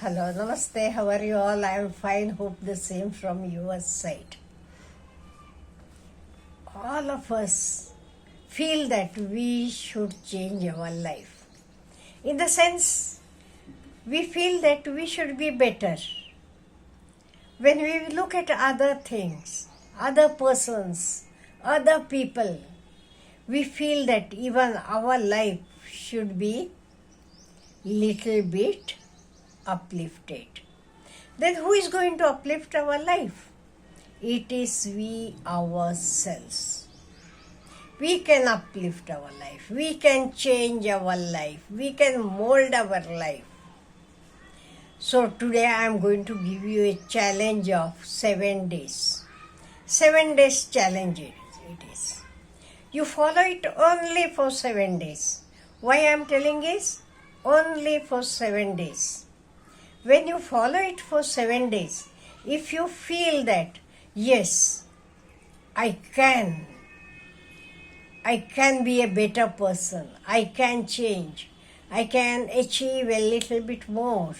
Hello, namaste, how are you all? I am fine, hope the same from your side. All of us feel that we should change our life. In the sense, we feel that we should be better. When we look at other things, other persons, other people, we feel that even our life should be little bit uplifted. Then who is going to uplift our life? It is we ourselves. We can uplift our life. We can change our life. We can mold our life. So today I am going to give you a challenge of 7 days. 7 days challenge it is. You follow it only for 7 days. Why I am telling is only for 7 days. When you follow it for 7 days, if you feel that, yes, I can be a better person, I can change, I can achieve a little bit more,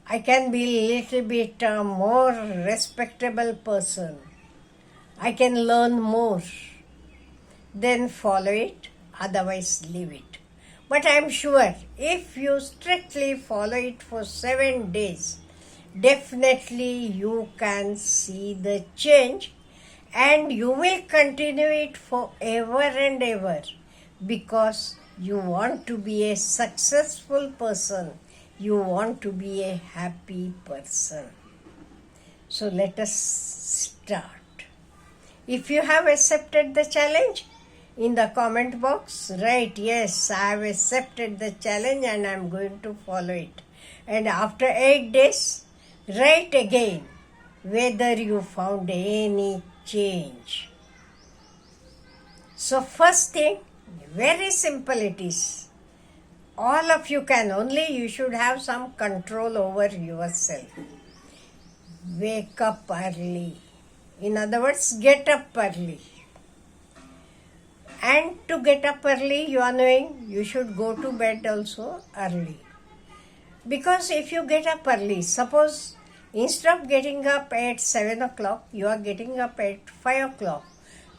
I can be a little bit more respectable person, I can learn more, then follow it, otherwise leave it. But I am sure if you strictly follow it for 7 days, definitely you can see the change and you will continue it forever and ever because you want to be a successful person. You want to be a happy person. So let us start. If you have accepted the challenge, in the comment box, write, yes, I have accepted the challenge and I am going to follow it. And after 8 days, write again whether you found any change. So first thing, very simple it is. All of you can, only you should have some control over yourself. Wake up early. In other words, get up early. And to get up early, you are knowing, you should go to bed also early. Because if you get up early, suppose instead of getting up at 7 o'clock, you are getting up at 5 o'clock.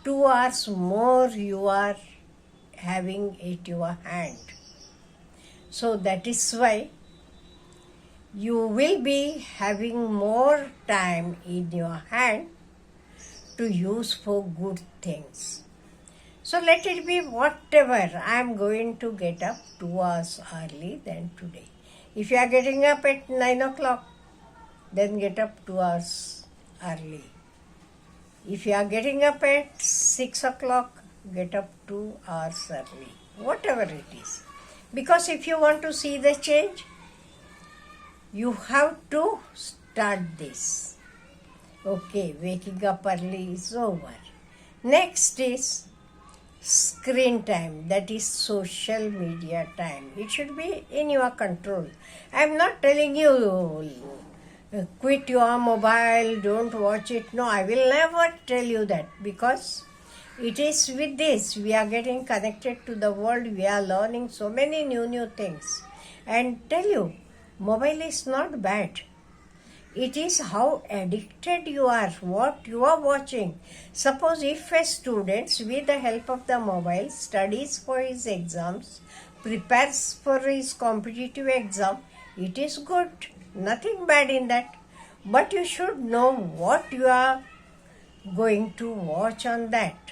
2 hours more you are having at your hand. So that is why you will be having more time in your hand to use for good things. So let it be whatever. I am going to get up 2 hours early than today. If you are getting up at 9 o'clock, then get up 2 hours early. If you are getting up at 6 o'clock, get up 2 hours early. Whatever it is. Because if you want to see the change, you have to start this. Okay, waking up early is over. Next is screen time, that is social media time. It should be in your control. I am not telling you quit your mobile, don't watch it. No, I will never tell you that because it is with this we are getting connected to the world. We are learning so many new things. And tell you, mobile is not bad. It is how addicted you are, what you are watching. Suppose if a student with the help of the mobile studies for his exams, prepares for his competitive exam, it is good. Nothing bad in that. But you should know what you are going to watch on that.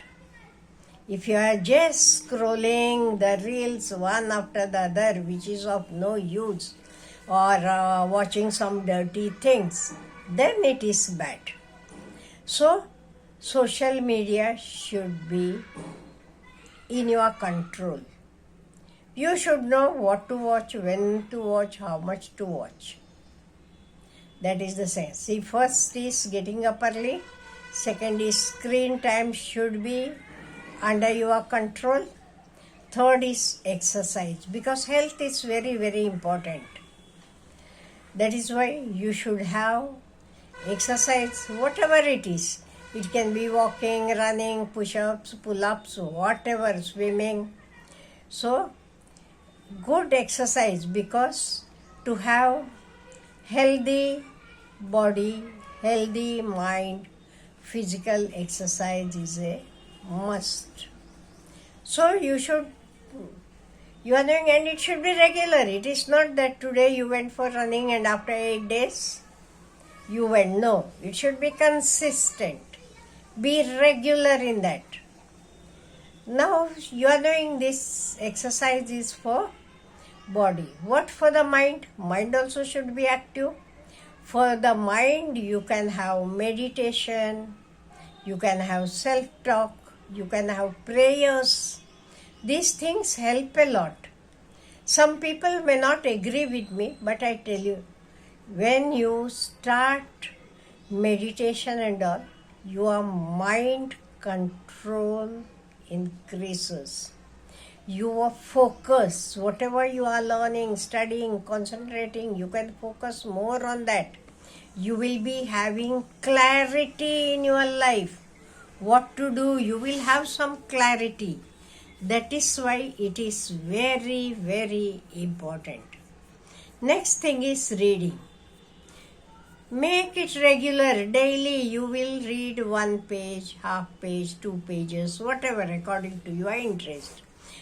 If you are just scrolling the reels one after the other, which is of no use, or watching some dirty things, then it is bad. So, social media should be in your control. You should know what to watch, when to watch, how much to watch. That is the sense. See, first is getting up early. Second is screen time should be under your control. Third is exercise, because health is very, very important. That is why you should have exercise, whatever it is. It can be walking, running, push-ups, pull-ups, whatever, swimming. So, good exercise, because to have healthy body, healthy mind, physical exercise is a must. So you are doing, and it should be regular. It is not that today you went for running and after 8 days you went. No, it should be consistent. Be regular in that. Now you are doing this exercise is for body. What for the mind? Mind also should be active. For the mind, you can have meditation, you can have self-talk, you can have prayers. These things help a lot. Some people may not agree with me, but I tell you, when you start meditation and all, your mind control increases. Your focus, whatever you are learning, studying, concentrating, you can focus more on that. You will be having clarity in your life. What to do, you will have some clarity. That is why it is very, very important. Next thing is reading. Make it regular. Daily you will read 1 page, half page, 2 pages, whatever according to your interest.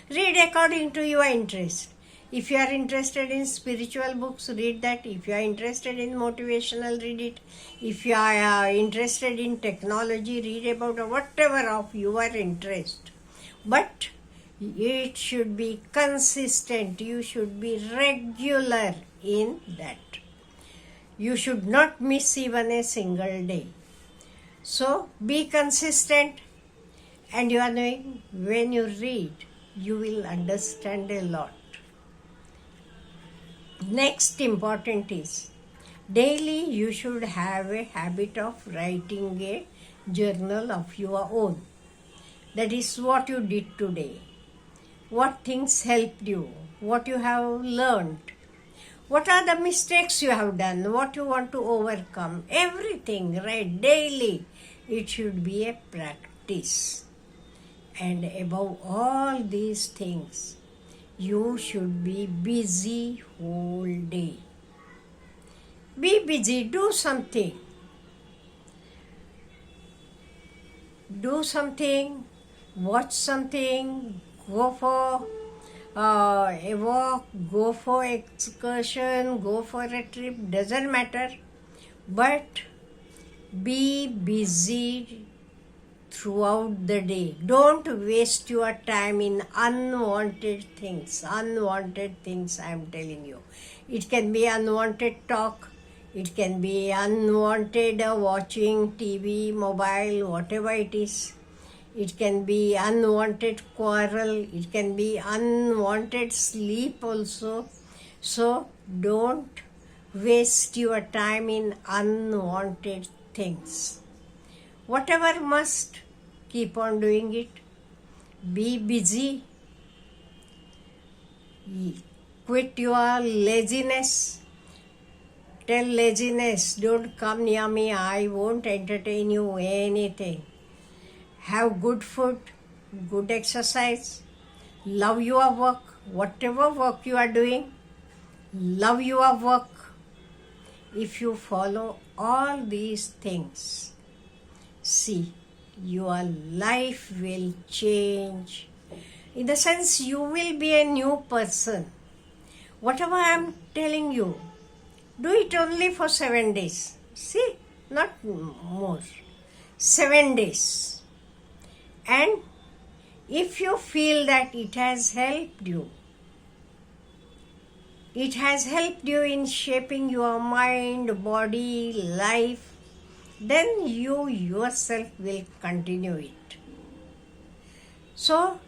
Read according to your interest. If you are interested in spiritual books, read that. If you are interested in motivational, read it. If you are interested in technology, read about whatever of your interest. But it should be consistent. You should be regular in that. You should not miss even a single day. So be consistent, and you are knowing when you read, you will understand a lot. Next important is daily you should have a habit of writing a journal of your own. That is what you did today, what things helped you, what you have learned, what are the mistakes you have done, what you want to overcome, everything, right? Daily it should be a practice. And above all these things, you should be busy whole day. Be busy, do something. Do something, watch something, go for a walk, go for excursion, go for a trip, doesn't matter. But be busy throughout the day. Don't waste your time in unwanted things. Unwanted things, I am telling you. It can be unwanted talk. It can be unwanted watching TV, mobile, whatever it is. It can be unwanted quarrel. It can be unwanted sleep also. So don't waste your time in unwanted things. Whatever must, keep on doing it. Be busy. Quit your laziness. Tell laziness, don't come near me, I won't entertain you anything. Have good food, good exercise, love your work, whatever work you are doing, love your work. If you follow all these things, see, your life will change. In the sense, you will be a new person. Whatever I am telling you, do it only for 7 days. See, not more. 7 days. And if you feel that it has helped you in shaping your mind, body, life, then you yourself will continue it. So,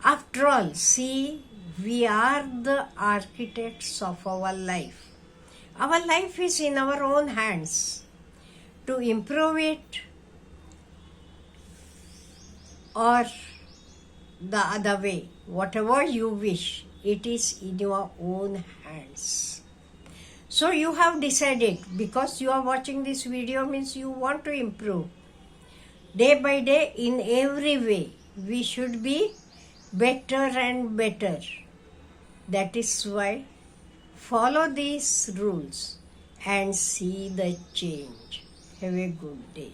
after all, see, we are the architects of our life. Our life is in our own hands. To improve it or the other way, whatever you wish, it is in your own hands. So you have decided, because you are watching this video means you want to improve. Day by day, in every way, we should be better and better. That is why Follow these rules and see the change. Have a good day.